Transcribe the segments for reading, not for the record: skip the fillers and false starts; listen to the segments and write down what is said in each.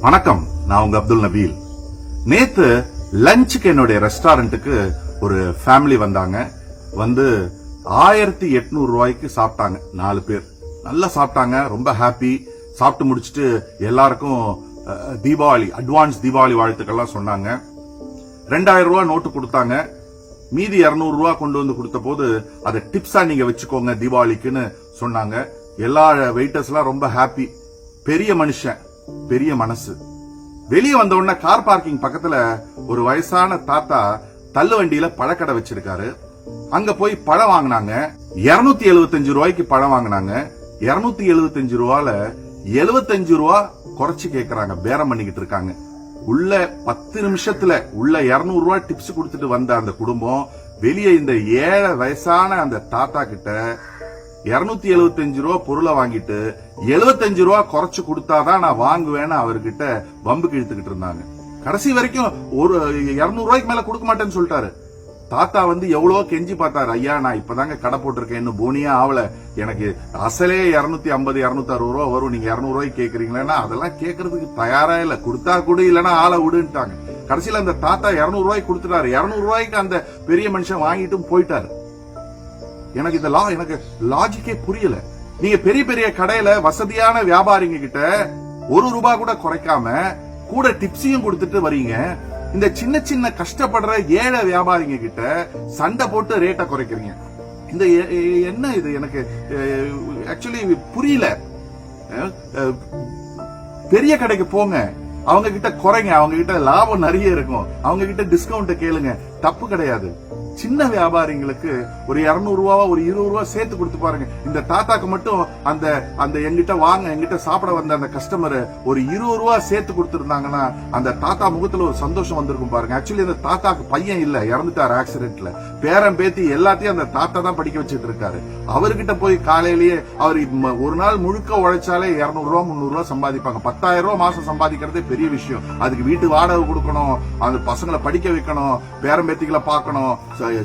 வணக்கம், நான் உங்க அப்துல் நபீல். நேத்து லஞ்சுக்கு என்னுடைய ரெஸ்டாரண்ட்டுக்கு ஒரு ஃபேமிலி வந்தாங்க. வந்து 1800 ரூபாய்க்கு சாப்பிட்டாங்க. 4 பேர் நல்லா சாப்பிட்டாங்க. ரொம்ப ஹாப்பி. சாப்பிட்டு முடிச்சுட்டு எல்லாருக்கும் தீபாவளி அட்வான்ஸ் தீபாவளி வாழ்த்துக்கள்லாம் சொன்னாங்க. 2000 ரூபாய் நோட்டு கொடுத்தாங்க. மீதி 200 ரூபாய் கொண்டு வந்து கொடுத்த போது அதை டிப்ஸா நீங்க வச்சுக்கோங்க தீபாவளிக்குன்னு சொன்னாங்க. எல்லா வெயிட்டர்ஸ் எல்லாம் ரொம்ப ஹாப்பி. பெரிய மனுஷன், பெரிய மனசு. வெளியே வந்த உடனே கார் பார்க்கிங் பக்கத்துல ஒரு வயசான தாத்தா தள்ளு வண்டியில பழக்கடை வச்சிருக்காரு. அங்க போய் பழம் வாங்கினாங்க. 275 ரூபாய்க்கு பழம் வாங்கினாங்க. 275 ரூபால 75 ரூபா குறைச்சு கேக்குறாங்க. பேரம் பண்ணிக்கிட்டு இருக்காங்க. உள்ள 10 நிமிஷத்துல உள்ள 200 ரூபாய் டிப்ஸ் கொடுத்துட்டு வந்த அந்த குடும்பம் வெளியே இந்த 7 வயசான அந்த தாத்தா கிட்ட 275 ரூபா பொருளை வாங்கிட்டு 75 ரூபா குறைச்சு கொடுத்தாதான் நான் வாங்குவேன்னு அவர்கிட்ட வம்புக்கு இழுத்துக்கிட்டு இருந்தாங்க. கடைசி வரைக்கும் ஒரு 200 ரூபாய்க்கு மேல கொடுக்க மாட்டேன்னு சொல்லிட்டாரு. தாத்தா வந்து எவ்வளவோ கெஞ்சி பார்த்தாரு. ஐயா, நான் இப்பதாங்க கடை போட்டிருக்கேன், இன்னும் போனியா ஆவல, எனக்கு அசலே 250 260 ரூபா வரும், நீங்க 200 ரூபாய்க்கு கேக்குறீங்களா? அதெல்லாம் கேட்கறதுக்கு தயாரா இல்ல, கொடுத்தா கொடு, இல்லன்னா ஆளை விடுன்ட்டாங்க. கடைசியில அந்த தாத்தா 200 ரூபாய்க்கு கொடுத்துட்டாரு. 200 ரூபாய்க்கு அந்த பெரிய மனுஷன் வாங்கிட்டும் போயிட்டாரு. எனக்கு இந்த எனக்கு லாஜிக்கே புரியல. நீங்க பெரிய பெரிய கடையில வசதியான வியாபாரிங்க கிட்ட 1 ரூபாய் கூட குறைக்காம கூட டிப்ஸையும் கொடுத்துட்டு வரீங்க. இந்த சின்ன சின்ன கஷ்டப்படுற ஏழை வியாபாரிங்க கிட்ட சண்டை போட்டு ரேட்டை குறைக்கிறீங்க. இந்த என்ன இது எனக்கு ஆக்சுவலி புரியல. பெரிய கடைக்கு போங்க, அவங்க கிட்ட குறைங்க, அவங்க கிட்ட லாபம் நிறைய இருக்கும், அவங்க கிட்ட டிஸ்கவுண்ட் கேளுங்க, தப்பு கிடையாது. சின்ன வியாபாரிங்களுக்கு ஒரு 200 ரூபாவா ஒரு 20 ரூபாய் சேர்த்து கொடுத்து பாருங்க. இந்த தாத்தாக்கு மட்டும் அந்த எங்கிட்ட சாப்பிட வந்த அந்த கஸ்டமர் ஒரு 20 ரூபாய் சேர்த்து கொடுத்திருந்தாங்கன்னா அந்த தாத்தா முகத்துல ஒரு சந்தோஷம் வந்திருக்கும் பாருங்க. ஆக்சுவலி அந்த தாத்தாக்கு பையன் இல்ல, இறந்துட்டாரு ஆக்சிடென்ட்ல. பேரன் பேத்தி எல்லாத்தையும் அந்த தாத்தா தான் படிக்க வச்சிட்டு இருக்காரு. அவர்கிட்ட போய் காலையிலேயே அவர் ஒரு நாள் முழுக்க உழைச்சாலே 200 ரூபாய் 300 ரூபாய் சம்பாதிப்பாங்க. 10,000 ரூபாய் மாசம் சம்பாதிக்கிறதே பெரிய விஷயம். அதுக்கு வீட்டு வாடகை கொடுக்கணும், அந்த பசங்களை படிக்க வைக்கணும், பேரன் பேத்திகளை பார்க்கணும்,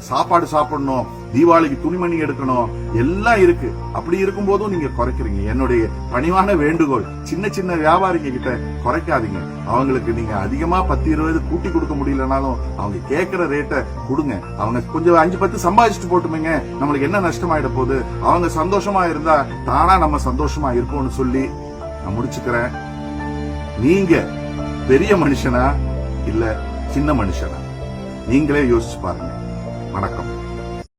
சாப்பாடு சாப்பிடணும், தீபாவளிக்கு துணிமணி எடுக்கணும், எல்லாம் இருக்கு. அப்படி இருக்கும் போதும் நீங்க குறைக்கிறீங்க. என்னுடைய பணிவான வேண்டுகோள், சின்ன சின்ன வியாபாரிங்க கிட்ட குறைக்காதீங்க. அவங்களுக்கு நீங்க அதிகமா 10-20 கூட்டி கொடுக்க முடியலனாலும் அவங்க கேட்கிற ரேட்டை கொடுங்க. அவங்க கொஞ்சம் 5-10 சம்பாதிச்சுட்டு போட்டுமேங்க, நம்மளுக்கு என்ன நஷ்டமாயிட போகுது? அவங்க சந்தோஷமா இருந்தா தானா நம்ம சந்தோஷமா இருப்போம்னு சொல்லி நான் முடிச்சுக்கிறேன். நீங்க பெரிய மனுஷனா இல்ல சின்ன மனுஷனா? நீங்களே யோசிச்சு பாருங்க. வணக்கம்.